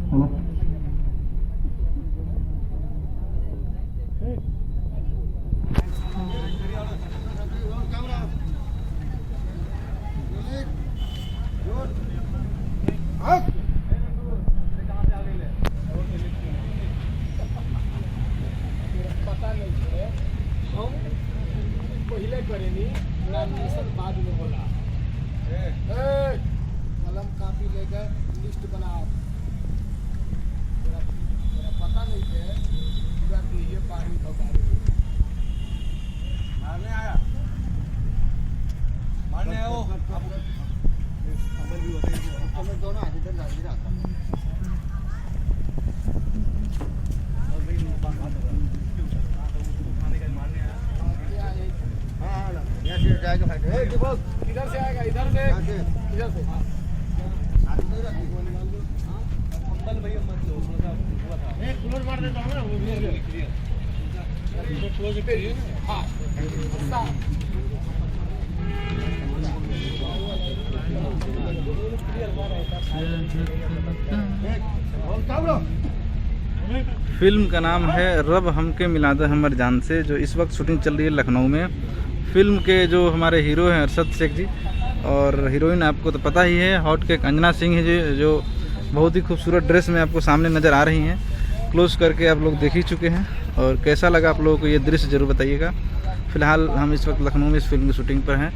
पहले करेनी नॉमिनेशन बाद में बोला कलम कापी लेकर लिस्ट बनाओ। तेरा पता नहीं है पूरा ये पानी मारने आया मारने आया वो दोनों हाथ इधर लग रहा था। इधर से आएगा इधर से इधर से क्लोज मार देता हूँ ना क्लोज पे हाँ फिल्म का नाम है रब हमके मिला दे हमर जान से, जो इस वक्त शूटिंग चल रही है लखनऊ में। फिल्म के जो हमारे हीरो हैं अरशद शेख जी और हीरोइन आपको तो पता ही है हॉट केक अंजना सिंह है जी, जो बहुत ही खूबसूरत ड्रेस में आपको सामने नज़र आ रही हैं। क्लोज करके आप लोग देख ही चुके हैं और कैसा लगा आप लोगों को ये दृश्य ज़रूर बताइएगा। फ़िलहाल हम इस वक्त लखनऊ में इस फिल्म की शूटिंग पर हैं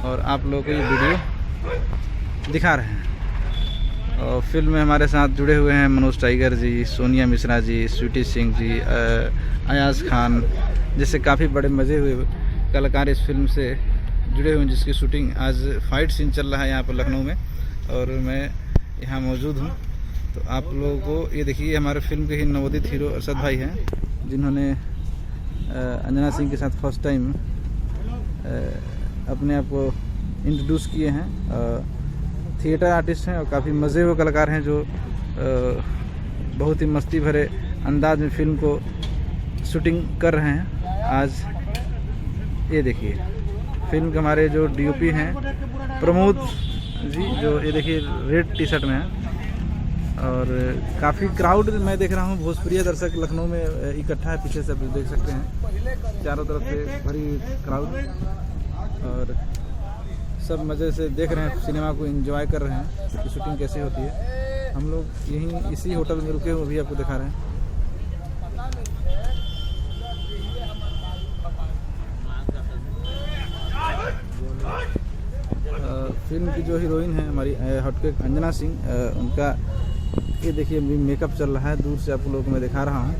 और आप लोगों को ये वीडियो दिखा रहे हैं। और फिल्म में हमारे साथ जुड़े हुए हैं मनोज टाइगर जी, सोनिया मिश्रा जी, स्वीटी सिंह जी, अयाज खान जैसे काफ़ी बड़े मज़े हुए कलाकार इस फिल्म से जुड़े हुए हैं, जिसकी शूटिंग आज फाइट सीन चल रहा है यहाँ पर लखनऊ में और मैं यहाँ मौजूद हूँ। तो आप लोगों को ये देखिए हमारे फिल्म के ही नवोदित हीरो अरशद भाई हैं, जिन्होंने अंजना सिंह के साथ फर्स्ट टाइम अपने आप को इंट्रोड्यूस किए हैं। थिएटर आर्टिस्ट हैं और काफ़ी मज़े हुए कलाकार हैं, जो बहुत ही मस्ती भरे अंदाज में फिल्म को शूटिंग कर रहे हैं। आज ये देखिए फिल्म के हमारे जो डीओपी हैं प्रमोद जी, जो ये देखिए रेड टी शर्ट में है और काफ़ी क्राउड मैं देख रहा हूँ। भोजपुरी दर्शक लखनऊ में इकट्ठा है, पीछे से आप देख सकते हैं चारों तरफ से भरी क्राउड और सब मज़े से देख रहे हैं, सिनेमा को एंजॉय कर रहे हैं कि शूटिंग कैसे होती है। हम लोग यहीं इसी होटल में रुके हुए भी आपको दिखा रहे हैं। फिल्म की जो हीरोइन है हमारी हॉट केक अंजना सिंह, उनका ये देखिए अभी मेकअप चल रहा है, दूर से आप लोगों को मैं दिखा रहा हूँ।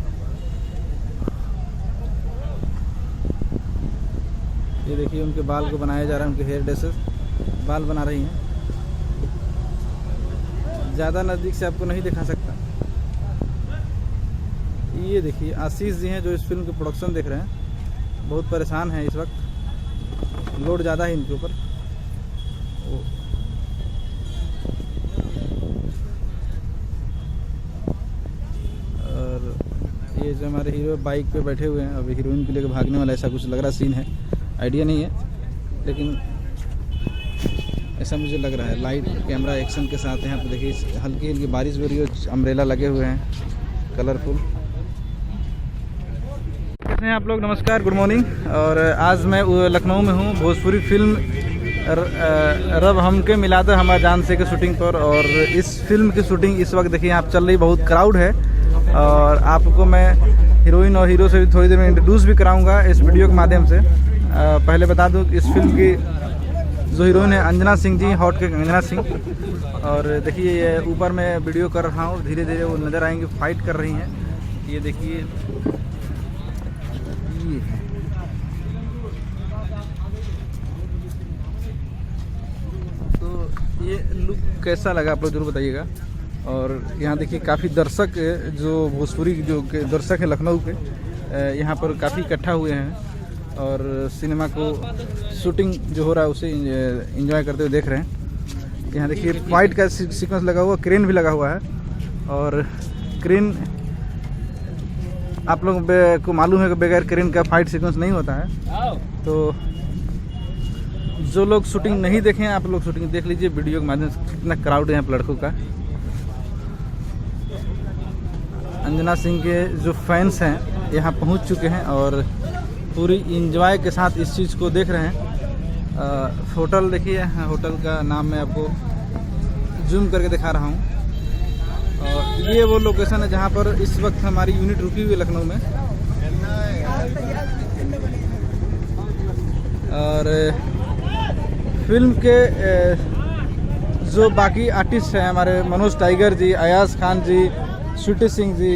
ये देखिए उनके बाल को बनाया जा रहा है, उनके हेयर ड्रेसेस बाल बना रही हैं। ज़्यादा नज़दीक से आपको नहीं दिखा सकता। ये देखिए आशीष जी हैं जो इस फिल्म के प्रोडक्शन देख रहे हैं, बहुत परेशान हैं इस वक्त, लोड ज़्यादा है इनके ऊपर। और ये जो हमारे हीरो बाइक पे बैठे हुए हैं, अभी हीरोइन को लेकर भागने वाला ऐसा कुछ लग रहा सीन है, आइडिया नहीं है लेकिन ऐसा मुझे लग रहा है। लाइट कैमरा एक्शन के साथ यहाँ पे देखिए हल्की हल्की बारिश हो रही है, अम्ब्रेला लगे हुए हैं कलरफुल। कैसे हैं आप लोग? नमस्कार, गुड मॉर्निंग। और आज मैं लखनऊ में हूँ भोजपुरी फिल्म रब हमके मिला दे हमर जान से की शूटिंग पर। और इस फिल्म की शूटिंग इस वक्त देखिए यहाँ चल रही, बहुत क्राउड है और आपको मैं हीरोइन और हीरो से भी थोड़ी देर में इंट्रोड्यूस भी कराऊंगा इस वीडियो के माध्यम से। पहले बता दूं इस फिल्म की जो हीरोइन है अंजना सिंह जी, हॉट केक अंजना सिंह। और देखिए ये ऊपर मैं वीडियो कर रहा हूँ, धीरे धीरे वो नज़र आएंगे, फाइट कर रही हैं। ये देखिए ये तो ये लुक कैसा लगा आप लोग जरूर बताइएगा। और यहाँ देखिए काफ़ी दर्शक जो भोजपुरी जो दर्शक है लखनऊ के यहाँ पर काफ़ी इकट्ठा हुए हैं और सिनेमा को शूटिंग जो हो रहा है उसे एंजॉय करते हुए देख रहे हैं। यहाँ देखिए फाइट का सीक्वेंस लगा हुआ, क्रेन भी लगा हुआ है। और क्रेन आप लोग को मालूम है कि बगैर क्रेन का फाइट सीक्वेंस नहीं होता है। तो जो लोग शूटिंग नहीं देखें आप लोग शूटिंग देख लीजिए वीडियो के माध्यम से। कितना क्राउड है यहाँ पर लड़कों का। अंजना सिंह के जो फैंस हैं यहाँ पहुँच चुके हैं और पूरी इंजॉय के साथ इस चीज़ को देख रहे हैं। होटल देखिए, होटल का नाम मैं आपको जूम करके दिखा रहा हूँ। और ये वो लोकेशन है जहाँ पर इस वक्त हमारी यूनिट रुकी हुई है लखनऊ में। और फिल्म के जो बाकी आर्टिस्ट हैं हमारे मनोज टाइगर जी, अयाज खान जी, स्वीटी सिंह जी,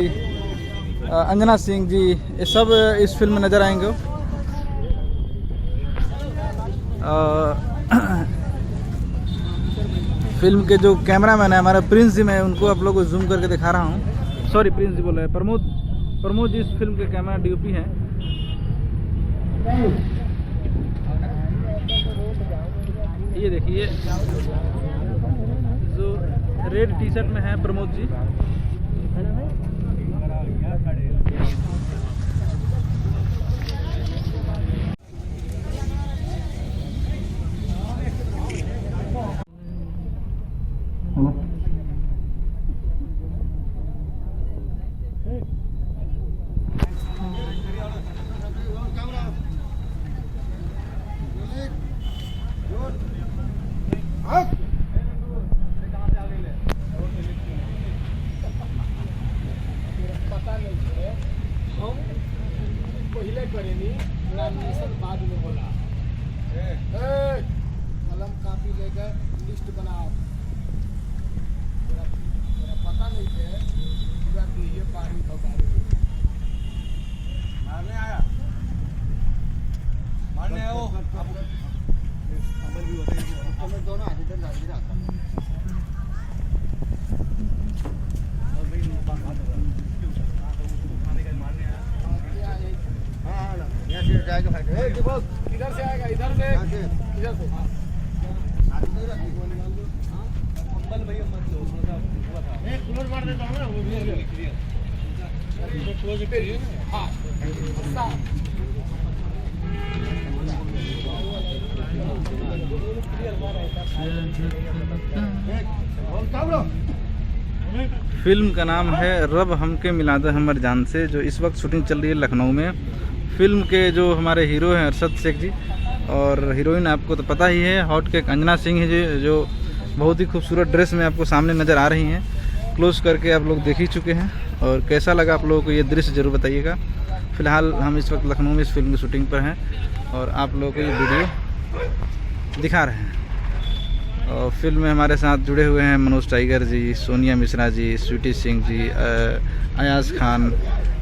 अंजना सिंह जी, ये सब इस फिल्म में नज़र आएंगे। फिल्म के जो कैमरामैन है हमारा प्रिंस जी, मैं उनको आप लोगों को जूम करके दिखा रहा हूँ। सॉरी, प्रिंस जी बोल रहे हैं, प्रमोद जी इस फिल्म के कैमरा डीओपी हैं। ये देखिए जो रेड टी शर्ट में है प्रमोद जी। पहले करेनी नॉमिनेशन बाद में बोला। कलम कापी लेकर लिस्ट बनाओ। मेरा पता नहीं है पूरा ये पानी तो मारने आया, मारने आओ। अमल भी होते हैं दोनों हाथ इधर आता किधर से आएगा? इधर से, इधर से। क्लोज मार देता हूँ ना, वो भी क्लोज करिए। हाँ, फिल्म का नाम है रब हमके मिला दे हमर जान से, जो इस वक्त शूटिंग चल रही है लखनऊ में। फिल्म के जो हमारे हीरो हैं अरशद शेख जी, और हीरोइन आपको तो पता ही है हॉट केक अंजना सिंह है जी, जो बहुत ही खूबसूरत ड्रेस में आपको सामने नज़र आ रही हैं। क्लोज करके आप लोग देख ही चुके हैं। और कैसा लगा आप लोगों को ये दृश्य ज़रूर बताइएगा। फ़िलहाल हम इस वक्त लखनऊ में इस फिल्म की शूटिंग पर हैं और आप लोगों को ये वीडियो दिखा रहे हैं। और फिल्म में हमारे साथ जुड़े हुए हैं मनोज टाइगर जी, सोनिया मिश्रा जी, स्वीटी सिंह जी, अयाज खान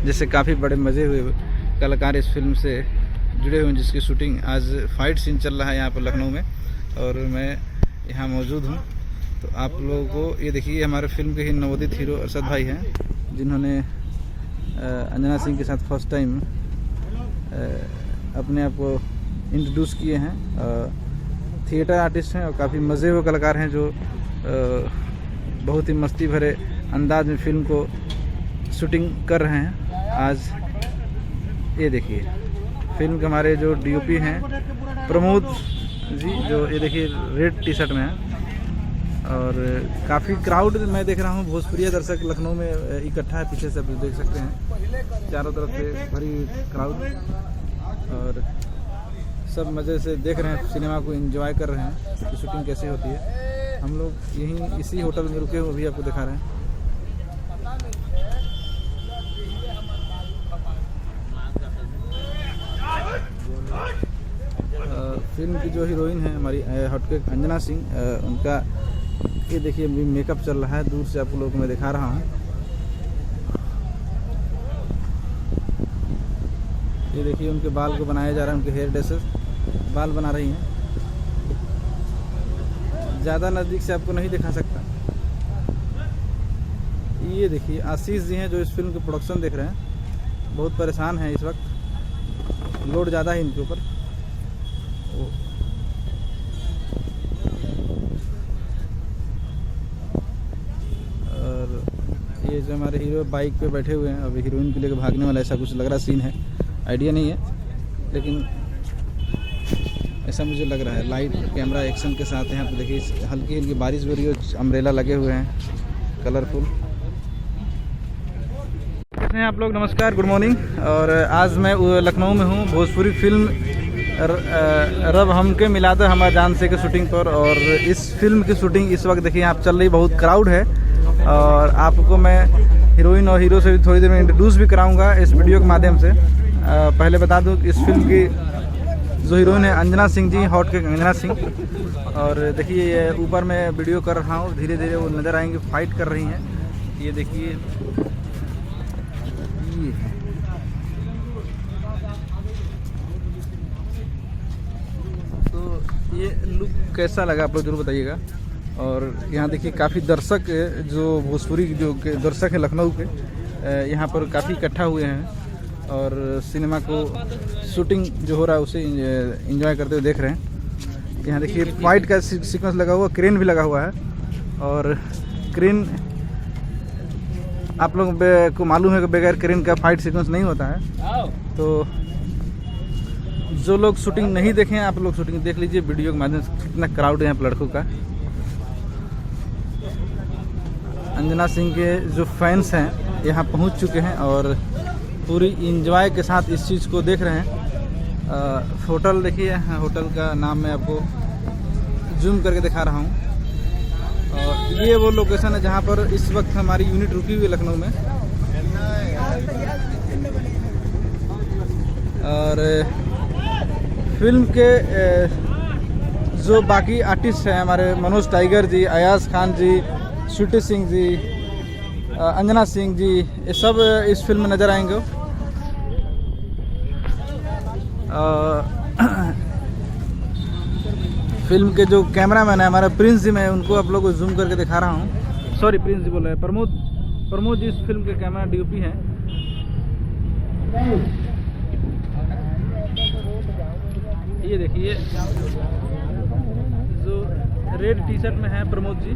जैसे काफ़ी बड़े मज़े हुए कलाकार इस फिल्म से जुड़े हुए हैं, जिसकी शूटिंग आज फाइट सीन चल रहा है यहाँ पर लखनऊ में और मैं यहाँ मौजूद हूँ। तो आप लोगों को ये देखिए, हमारे फिल्म के ही नवोदित हीरो अरशद भाई हैं, जिन्होंने अंजना सिंह के साथ फर्स्ट टाइम अपने आप को इंट्रोड्यूस किए हैं। थिएटर आर्टिस्ट हैं और काफ़ी मज़े हुए कलाकार हैं, जो बहुत ही मस्ती भरे अंदाज में फिल्म को शूटिंग कर रहे हैं आज। ये देखिए फिल्म के हमारे जो डीओपी हैं प्रमोद जी, जो ये देखिए रेड टी शर्ट में है। और काफ़ी क्राउड मैं देख रहा हूँ, भोजपुरी दर्शक लखनऊ में इकट्ठा है, पीछे से आप देख सकते हैं चारों तरफ से भरी क्राउड, और सब मज़े से देख रहे हैं, सिनेमा को एंजॉय कर रहे हैं कि शूटिंग कैसे होती है। हम लोग यहीं इसी होटल में रुके हुए भी आपको दिखा रहे हैं। फिल्म की जो हीरोइन है हमारी हॉटकेक अंजना सिंह, उनका ये देखिए अभी मेकअप चल रहा है, दूर से आप लोगों को मैं दिखा रहा हूँ। ये देखिए उनके बाल को बनाया जा रहा है, उनके हेयर ड्रेसेस बाल बना रही हैं। ज़्यादा नज़दीक से आपको नहीं दिखा सकता। ये देखिए आशीष जी हैं, जो इस फिल्म के प्रोडक्शन देख रहे हैं, बहुत परेशान हैं इस वक्त, लोड ज़्यादा है इनके ऊपर। और ये जो हमारे हीरो बाइक पे बैठे हुए हैं, अभी हीरोइन को लेकर भागने वाला ऐसा कुछ लग रहा सीन है, आइडिया नहीं है लेकिन ऐसा मुझे लग रहा है। लाइट कैमरा एक्शन के साथ यहाँ पे देखिए हल्की हल्की बारिश हो रही है, अम्ब्रेला लगे हुए हैं कलरफुल। कैसे हैं आप लोग? नमस्कार, गुड मॉर्निंग। और आज मैं लखनऊ में हूँ भोजपुरी फिल्म रब हमके मिला दे हमार जान से की शूटिंग पर। और इस फिल्म की शूटिंग इस वक्त देखिए यहाँ चल रही, बहुत क्राउड है। और आपको मैं हीरोइन और हीरो से भी थोड़ी देर में इंट्रोड्यूस भी कराऊंगा इस वीडियो के माध्यम से। पहले बता दूं कि इस फिल्म की जो हीरोइन है अंजना सिंह जी, हॉट केक अंजना सिंह। और देखिए ये ऊपर मैं वीडियो कर रहा हूँ, धीरे धीरे वो नज़र आएंगे, फाइट कर रही हैं। ये देखिए ये है। तो ये लुक कैसा लगा आप लोग जरूर बताइएगा। और यहाँ देखिए काफ़ी दर्शक जो भोजपुरी जो दर्शक है लखनऊ के, यहाँ पर काफ़ी इकट्ठा हुए हैं और सिनेमा को शूटिंग जो हो रहा है उसे एंजॉय करते हुए देख रहे हैं। यहाँ देखिए फाइट का सीक्वेंस लगा हुआ, क्रेन भी लगा हुआ है। और क्रेन आप लोग को मालूम है कि बगैर क्रेन का फाइट सीक्वेंस नहीं होता है। तो जो लोग शूटिंग नहीं देखे हैं आप लोग शूटिंग देख लीजिए वीडियो के माध्यम से। कितना क्राउड है यहाँ पर लड़कों का। अंजना सिंह के जो फैंस हैं यहाँ पहुँच चुके हैं और पूरी इंजॉय के साथ इस चीज़ को देख रहे हैं। होटल देखिए, होटल का नाम मैं आपको जूम करके दिखा रहा हूँ। और ये वो लोकेशन है जहाँ पर इस वक्त हमारी यूनिट रुकी हुई है लखनऊ में। और फिल्म के जो बाकी आर्टिस्ट हैं हमारे, मनोज टाइगर जी, अयाज खान जी, स्वीटी सिंह जी, अंजना सिंह जी, ये सब इस फिल्म में नज़र आएंगे। फिल्म के जो कैमरामैन है हमारा प्रिंस जी, मैं उनको आप लोगों को जूम करके दिखा रहा हूँ। सॉरी, प्रिंस जी बोल रहे हैं, प्रमोद जी इस फिल्म के कैमरा डीओपी हैं। ये देखिए जो रेड टी शर्ट में है प्रमोद जी।